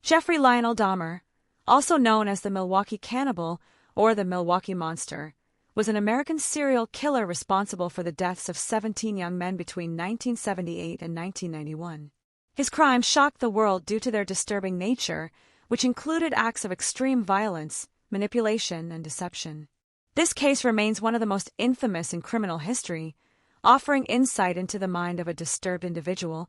Jeffrey Lionel Dahmer, also known as the Milwaukee Cannibal or the Milwaukee Monster, was an American serial killer responsible for the deaths of 17 young men between 1978 and 1991. His crimes shocked the world due to their disturbing nature, which included acts of extreme violence, manipulation, and deception. This case remains one of the most infamous in criminal history, offering insight into the mind of a disturbed individual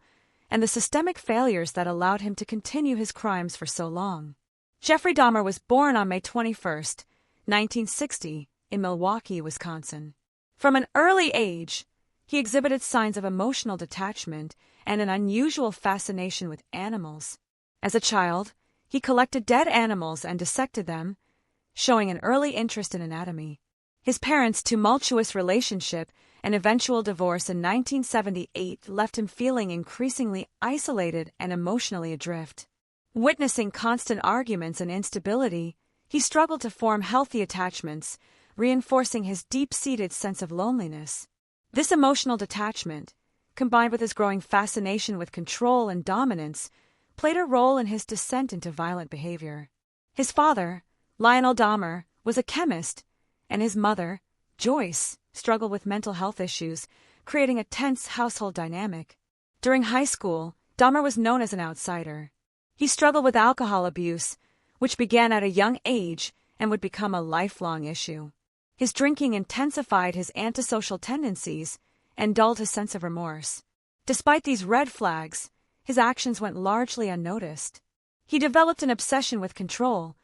and the systemic failures that allowed him to continue his crimes for so long. Jeffrey Dahmer was born on May 21, 1960, in Milwaukee, Wisconsin. From an early age, he exhibited signs of emotional detachment and an unusual fascination with animals. As a child, he collected dead animals and dissected them, showing an early interest in anatomy. His parents' tumultuous relationship and eventual divorce in 1978 left him feeling increasingly isolated and emotionally adrift. Witnessing constant arguments and instability, he struggled to form healthy attachments, reinforcing his deep-seated sense of loneliness. This emotional detachment, combined with his growing fascination with control and dominance, played a role in his descent into violent behavior. His father, Lionel Dahmer, was a chemist, and his mother, Joyce, struggled with mental health issues, creating a tense household dynamic. During high school, Dahmer was known as an outsider. He struggled with alcohol abuse, which began at a young age and would become a lifelong issue. His drinking intensified his antisocial tendencies and dulled his sense of remorse. Despite these red flags, his actions went largely unnoticed. He developed an obsession with control,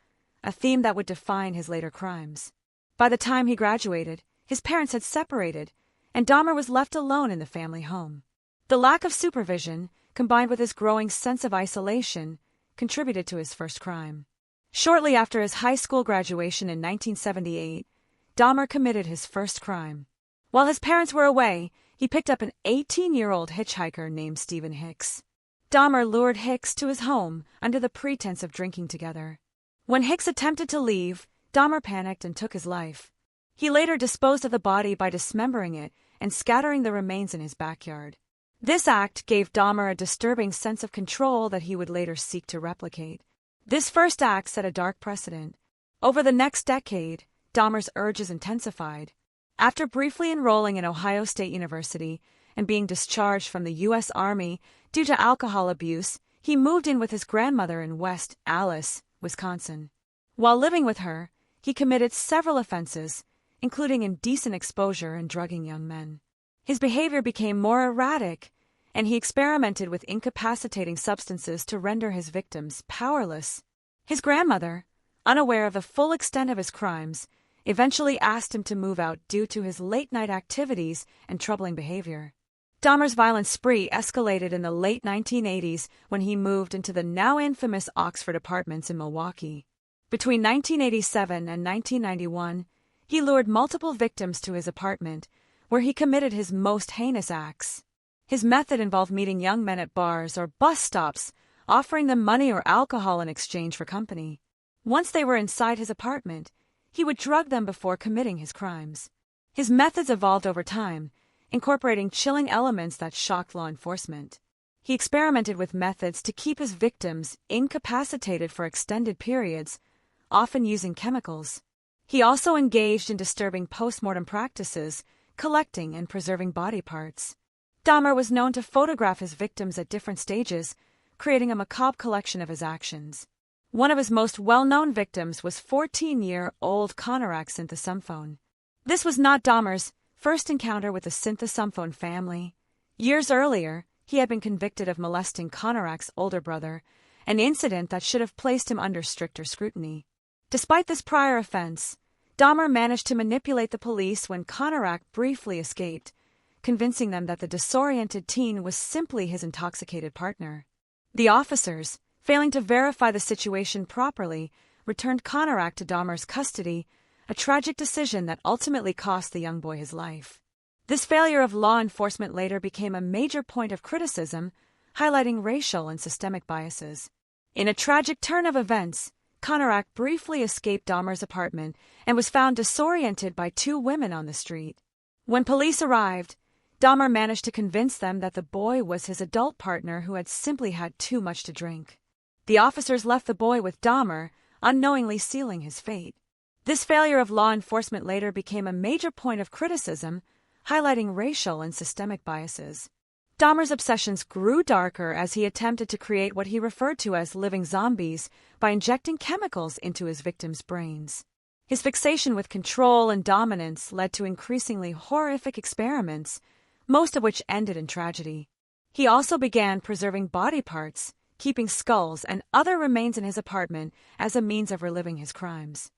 a theme that would define his later crimes. By the time he graduated, his parents had separated, and Dahmer was left alone in the family home. The lack of supervision, combined with his growing sense of isolation, contributed to his first crime. Shortly after his high school graduation in 1978, Dahmer committed his first crime. While his parents were away, he picked up an 18-year-old hitchhiker named Stephen Hicks. Dahmer lured Hicks to his home under the pretense of drinking together. When Hicks attempted to leave, Dahmer panicked and took his life. He later disposed of the body by dismembering it and scattering the remains in his backyard. This act gave Dahmer a disturbing sense of control that he would later seek to replicate. This first act set a dark precedent. Over the next decade, Dahmer's urges intensified. After briefly enrolling in Ohio State University and being discharged from the U.S. Army due to alcohol abuse, he moved in with his grandmother in West Allis, Wisconsin. While living with her, he committed several offenses, including indecent exposure and drugging young men. His behavior became more erratic, and he experimented with incapacitating substances to render his victims powerless. His grandmother, unaware of the full extent of his crimes, eventually asked him to move out due to his late-night activities and troubling behavior. Dahmer's violent spree escalated in the late 1980s when he moved into the now infamous Oxford Apartments in Milwaukee. Between 1987 and 1991, he lured multiple victims to his apartment, where he committed his most heinous acts. His method involved meeting young men at bars or bus stops, offering them money or alcohol in exchange for company. Once they were inside his apartment, he would drug them before committing his crimes. His methods evolved over time, incorporating chilling elements that shocked law enforcement. He experimented with methods to keep his victims incapacitated for extended periods, often using chemicals. He also engaged in disturbing post-mortem practices, collecting and preserving body parts. Dahmer was known to photograph his victims at different stages, creating a macabre collection of his actions. One of his most well-known victims was 14-year-old Konarak synthesumphone. This was not Dahmer's first encounter with the synthesumphone family. Years earlier, he had been convicted of molesting Konarak's older brother, an incident that should have placed him under stricter scrutiny. Despite this prior offense, Dahmer managed to manipulate the police when Konarak briefly escaped, convincing them that the disoriented teen was simply his intoxicated partner. The officers, failing to verify the situation properly, returned Konarak to Dahmer's custody, a tragic decision that ultimately cost the young boy his life. This failure of law enforcement later became a major point of criticism, highlighting racial and systemic biases. In a tragic turn of events, Konarak briefly escaped Dahmer's apartment and was found disoriented by two women on the street. When police arrived, Dahmer managed to convince them that the boy was his adult partner who had simply had too much to drink. The officers left the boy with Dahmer, unknowingly sealing his fate. This failure of law enforcement later became a major point of criticism, highlighting racial and systemic biases. Dahmer's obsessions grew darker as he attempted to create what he referred to as living zombies by injecting chemicals into his victims' brains. His fixation with control and dominance led to increasingly horrific experiments, most of which ended in tragedy. He also began preserving body parts, keeping skulls and other remains in his apartment as a means of reliving his crimes.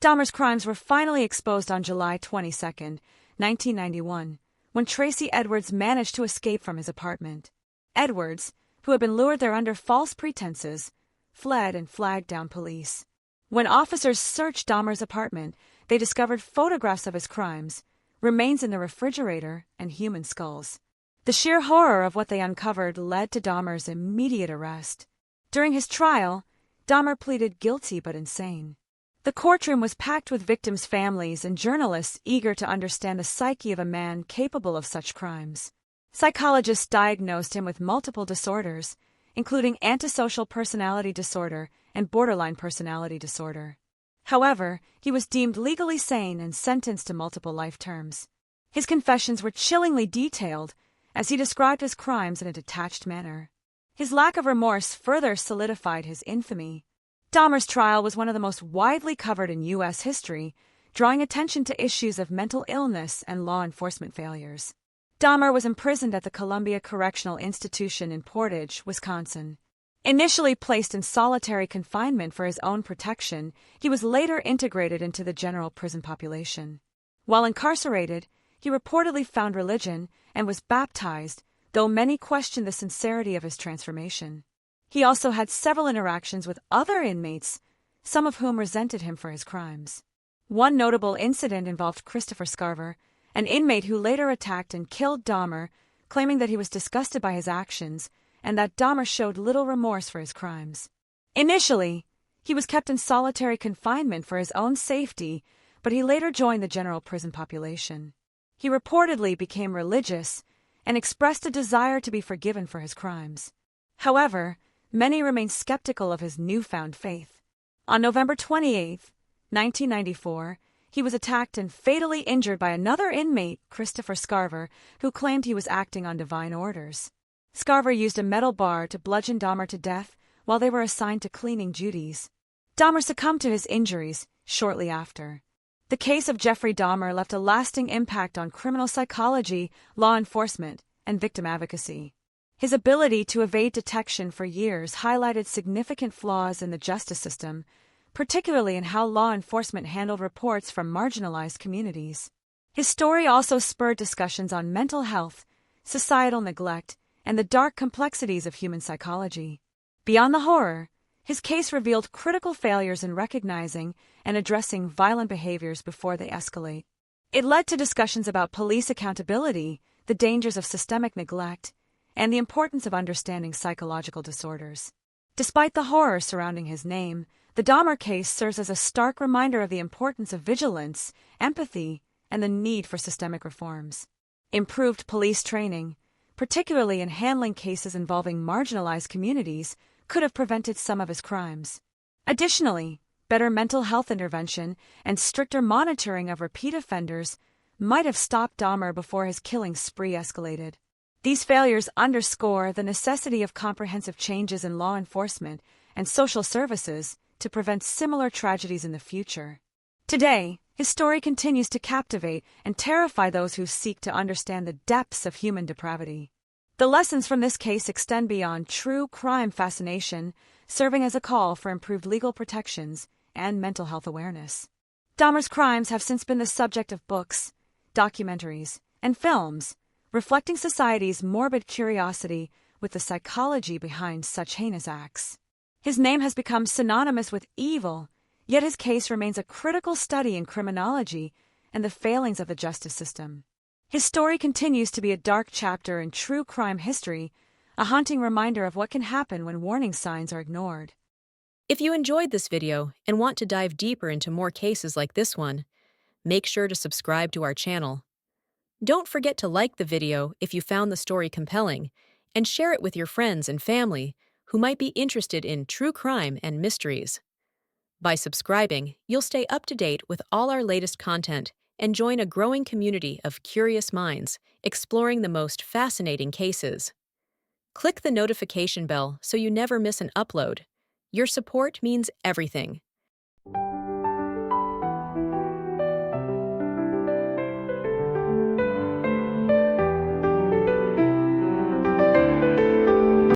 Dahmer's crimes were finally exposed on July 22, 1991, when Tracy Edwards managed to escape from his apartment. Edwards, who had been lured there under false pretenses, fled and flagged down police. When officers searched Dahmer's apartment, they discovered photographs of his crimes, remains in the refrigerator, and human skulls. The sheer horror of what they uncovered led to Dahmer's immediate arrest. During his trial, Dahmer pleaded guilty but insane. The courtroom was packed with victims' families and journalists eager to understand the psyche of a man capable of such crimes. Psychologists diagnosed him with multiple disorders, including antisocial personality disorder and borderline personality disorder. However, he was deemed legally sane and sentenced to multiple life terms. His confessions were chillingly detailed, as he described his crimes in a detached manner. His lack of remorse further solidified his infamy. Dahmer's trial was one of the most widely covered in U.S. history, drawing attention to issues of mental illness and law enforcement failures. Dahmer was imprisoned at the Columbia Correctional Institution in Portage, Wisconsin. Initially placed in solitary confinement for his own protection, he was later integrated into the general prison population. While incarcerated, he reportedly found religion and was baptized, though many questioned the sincerity of his transformation. He also had several interactions with other inmates, some of whom resented him for his crimes. One notable incident involved Christopher Scarver, an inmate who later attacked and killed Dahmer, claiming that he was disgusted by his actions and that Dahmer showed little remorse for his crimes. Initially, he was kept in solitary confinement for his own safety, but he later joined the general prison population. He reportedly became religious and expressed a desire to be forgiven for his crimes. However, many remain skeptical of his newfound faith. On November 28, 1994, he was attacked and fatally injured by another inmate, Christopher Scarver, who claimed he was acting on divine orders. Scarver used a metal bar to bludgeon Dahmer to death while they were assigned to cleaning duties. Dahmer succumbed to his injuries shortly after. The case of Jeffrey Dahmer left a lasting impact on criminal psychology, law enforcement, and victim advocacy. His ability to evade detection for years highlighted significant flaws in the justice system, particularly in how law enforcement handled reports from marginalized communities. His story also spurred discussions on mental health, societal neglect, and the dark complexities of human psychology. Beyond the horror, his case revealed critical failures in recognizing and addressing violent behaviors before they escalate. It led to discussions about police accountability, the dangers of systemic neglect, and the importance of understanding psychological disorders. Despite the horror surrounding his name, the Dahmer case serves as a stark reminder of the importance of vigilance, empathy, and the need for systemic reforms. Improved police training, particularly in handling cases involving marginalized communities, could have prevented some of his crimes. Additionally, better mental health intervention and stricter monitoring of repeat offenders might have stopped Dahmer before his killing spree escalated. These failures underscore the necessity of comprehensive changes in law enforcement and social services to prevent similar tragedies in the future. Today, his story continues to captivate and terrify those who seek to understand the depths of human depravity. The lessons from this case extend beyond true crime fascination, serving as a call for improved legal protections and mental health awareness. Dahmer's crimes have since been the subject of books, documentaries, and films, reflecting society's morbid curiosity with the psychology behind such heinous acts. His name has become synonymous with evil, yet his case remains a critical study in criminology and the failings of the justice system. His story continues to be a dark chapter in true crime history, a haunting reminder of what can happen when warning signs are ignored. If you enjoyed this video and want to dive deeper into more cases like this one, make sure to subscribe to our channel. Don't forget to like the video if you found the story compelling, and share it with your friends and family who might be interested in true crime and mysteries. By subscribing, you'll stay up to date with all our latest content and join a growing community of curious minds exploring the most fascinating cases. Click the notification bell so you never miss an upload. Your support means everything.